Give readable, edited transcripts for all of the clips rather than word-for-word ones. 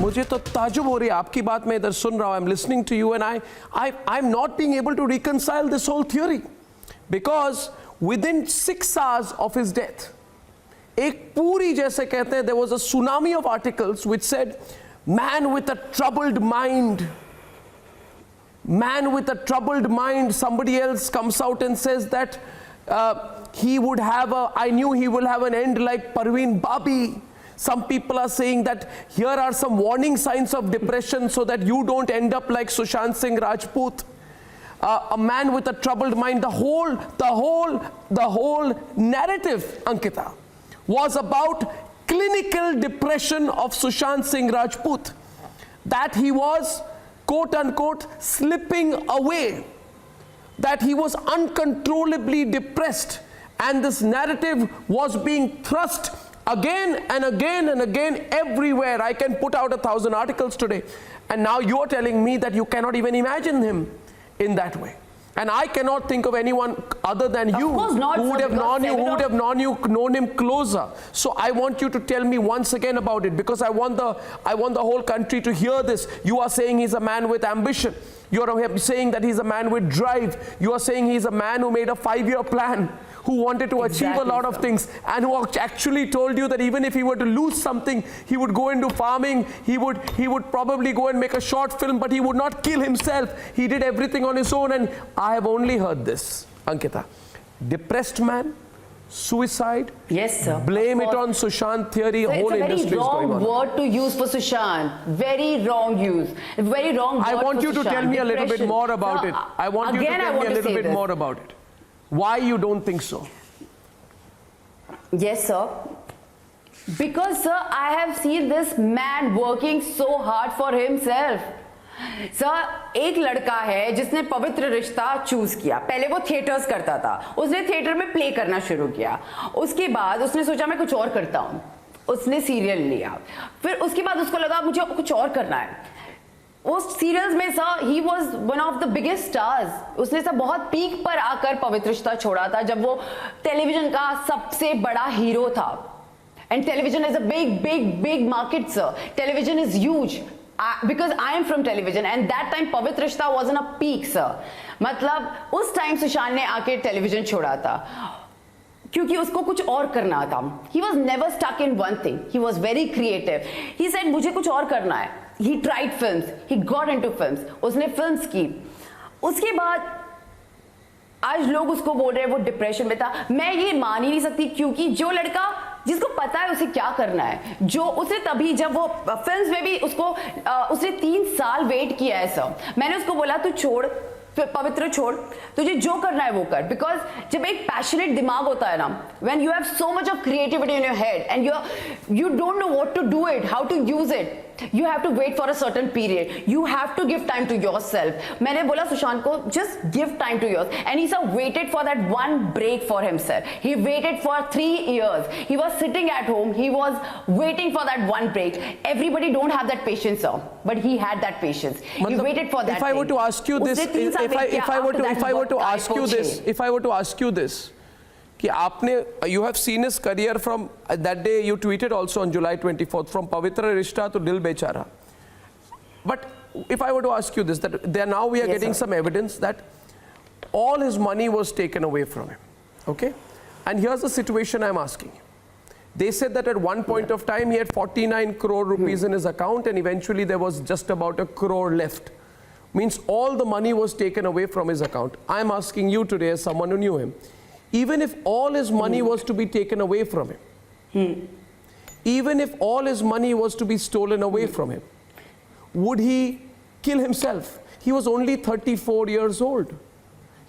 मुझे तो ताजुब हो रही है आपकी बात, मैं इधर सुन रहा हूँ, I am listening to you and I am not being able to reconcile this whole theory, because within 6 hours of his death एक पूरी, जैसे कहते हैं, there was a tsunami of articles which said man with a troubled mind, man with a troubled mind. Somebody else comes out and says that he would have I knew he will have an end like Parveen Babi. Some people are saying that here are some warning signs of depression so that you don't end up like Sushant Singh Rajput. A man with a troubled mind. The whole narrative, Ankita, was about clinical depression of Sushant Singh Rajput, that he was quote unquote slipping away, that he was uncontrollably depressed, and this narrative was being thrust again and again and again everywhere. I can put out 1,000 articles today, and now you're telling me that you cannot even imagine him in that way. And I cannot think of anyone other than you who would have known him closer. So I want you to tell me once again about it, because I want the whole country to hear this. You are saying he's a man with ambition. You are saying that he's a man with drive. You are saying he's a man who made a 5-year plan, who wanted to achieve a lot of things, and who actually told you that even if he were to lose something, he would go into farming, he would probably go and make a short film, but he would not kill himself. He did everything on his own, and I have only heard this, Ankita. Depressed man, suicide. Yes, sir. Blame it on Sushant theory. So whole industry is going on. It's a very wrong word to use for Sushant. Very wrong use. Very wrong word. I want you to tell me a little bit more about it. I want you to tell me a little bit more about it. Why you don't think so? Yes, sir. Because, sir, I have seen this man working so hard for himself. Sir, एक लड़का है जिसने पवित्र रिश्ता choose किया. पहले वो theatres करता था, उसने थिएटर में प्ले करना शुरू किया. उसके बाद उसने सोचा मैं कुछ और करता हूँ, उसने सीरियल लिया. फिर उसके बाद उसको लगा मुझे कुछ और करना है. उस सीरियल्स में sir he was one of the biggest stars. उसने सर बहुत पीक पर आकर पवित्र रिश्ता छोड़ा था, जब वो टेलीविजन का सबसे बड़ा हीरो था. And television is a big big big market sir. Television is huge. Because I am from television, and that time पवित्र रिश्ता was in a peak, sir. मतलब उस टाइम सुशांत ने आके टेलीविजन छोड़ा था क्योंकि उसको कुछ और करना था. He was never stuck in one thing. He was very creative. He said मुझे कुछ और करना है. He tried films. He got into films. उसने फिल्म्स की. उसके बाद आज लोग उसको बोल रहे हैं वो डिप्रेशन में था. मैं ये मान ही नहीं सकती, क्योंकि जो लड़का जिसको पता है उसे क्या करना है, जो उसे तभी जब वो फिल्म्स में भी उसने 3 साल वेट किया है सर. मैंने उसको बोला तू छोड़, पवित्र छोड़, तुझे जो करना है वो कर. बिकॉज जब एक पैशनेट दिमाग होता है ना, when you have so much of creativity in your head and you don't know what to do it, how to use it, you have to wait for a certain period. You have to give time to yourself. मैंने बोला सुशांत को just give time to yourself, and he sir waited for that one break for himself. He waited for 3 years. He was sitting at home. He was waiting for that one break. Everybody don't have that patience, sir, but he had that patience. He waited for that. If I were to ask you this, if I were to ask you this, कि आपने you have seen his career from that day you tweeted also on July 24th, from Pavitra Rishta to Dil Bechara. But if I were to ask you this, that there now we are getting some evidence that all his money was taken away from him, okay? And here's the situation I'm asking. They said that at one point of time he had 49 crore rupees in his account, and eventually there was just about 1 crore left. Means all the money was taken away from his account. I'm asking you today, as someone who knew him, even if all his money was to be taken away from him, even if all his money was to be stolen away from him, would he kill himself? He was only 34 years old.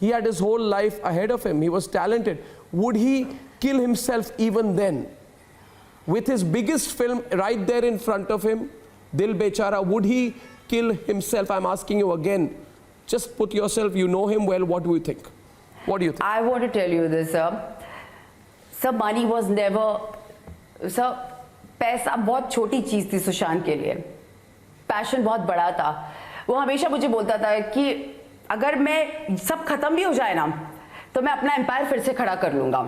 He had his whole life ahead of him. He was talented. Would he kill himself even then? With his biggest film right there in front of him, Dil Bechara, would he kill himself? I'm asking you again. Just put yourself, you know him well, what do you think? What do you think? I want to tell you this, sir. Sir, money was never, sir, पैसा बहुत छोटी चीज थी सुशांत के लिए. Passion बहुत बड़ा था. वो हमेशा मुझे बोलता था कि अगर मैं सब खत्म भी हो जाए ना, तो मैं अपना एम्पायर फिर से खड़ा कर लूंगा.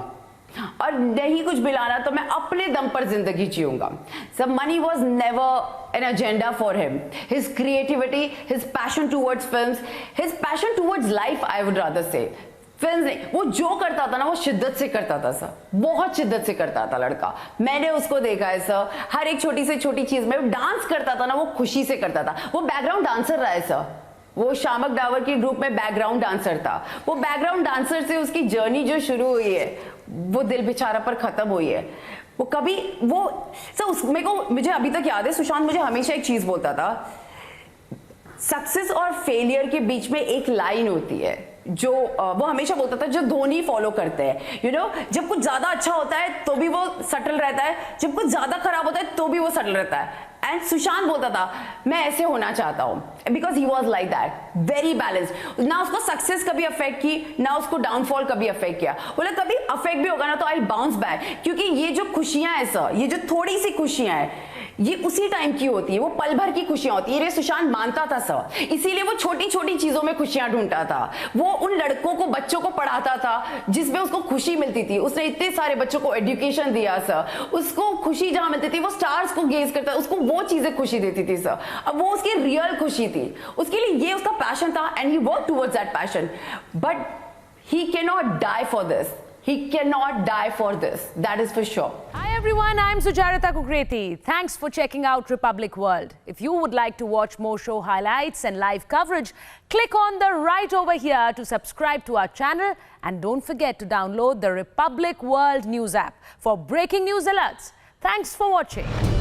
और नहीं कुछ मिलाना तो मैं अपने दम पर जिंदगी जीऊंगा। So money was never an agenda for him. His creativity, his passion towards films, his passion towards life, I would rather say. Film नहीं, वो जो करता था ना वो शिद्दत से करता था सर, बहुत शिद्दत से करता था लड़का। मैंने उसको देखा है सर, हर एक छोटी से छोटी चीज में डांस करता था ना, वो खुशी से करता था। वो बैकग्राउंड डांसर रहा है सर, वो शामक डावर की ग्रुप में बैकग्राउंड डांसर था। वो बैकग्राउंड डांसर से उसकी जर्नी जो शुरू हुई है वो दिल बेचारा पर खत्म हुई है। वो कभी वो सर मेरे को, मुझे अभी तक याद है, सुशांत मुझे हमेशा एक चीज बोलता था, सक्सेस और फेलियर के बीच में एक लाइन होती है जो वो हमेशा बोलता था, जो धोनी फॉलो करते हैं। यू नो, जब कुछ ज्यादा अच्छा होता है तो भी वो सटल रहता है, जब कुछ ज्यादा खराब होता है तो भी वो सटल रहता है। एंड सुशांत बोलता था मैं ऐसे होना चाहता हूं, because he was like that, very balanced. ना उसको सक्सेस कभी अफेक्ट की, ना उसको डाउनफॉल कभी अफेक्ट किया। बोला कभी अफेक्ट भी होगा ना तो आई बाउंस बैक, क्योंकि ये जो खुशियां हैं सर, ये जो थोड़ी सी खुशियां हैं, ये उसी टाइम की होती है, वो पल भर की खुशियां होती है। ये सुशांत मानता था सर, इसीलिए वो छोटी छोटी चीजों में खुशियां ढूंढता था। वो उन लड़कों को, बच्चों को पढ़ाता था जिसमें उसको खुशी मिलती थी। उसने इतने सारे बच्चों को एजुकेशन दिया सर, उसको खुशी जहां मिलती थी वो स्टार्स को गेज करता, उसको वो चीजें खुशी देती थी सर। अब वो उसकी रियल खुशी थी, उसके लिए ये उसका पैशन था, and he work towards that passion. But he can not die for this, he cannot die for this, that is for sure. Hi everyone, I'm Sucharita Kukreti. Thanks for checking out Republic World. If you would like to watch more show highlights and live coverage, click on the right over here to subscribe to our channel, and don't forget to download the Republic World News app for breaking news alerts. Thanks for watching.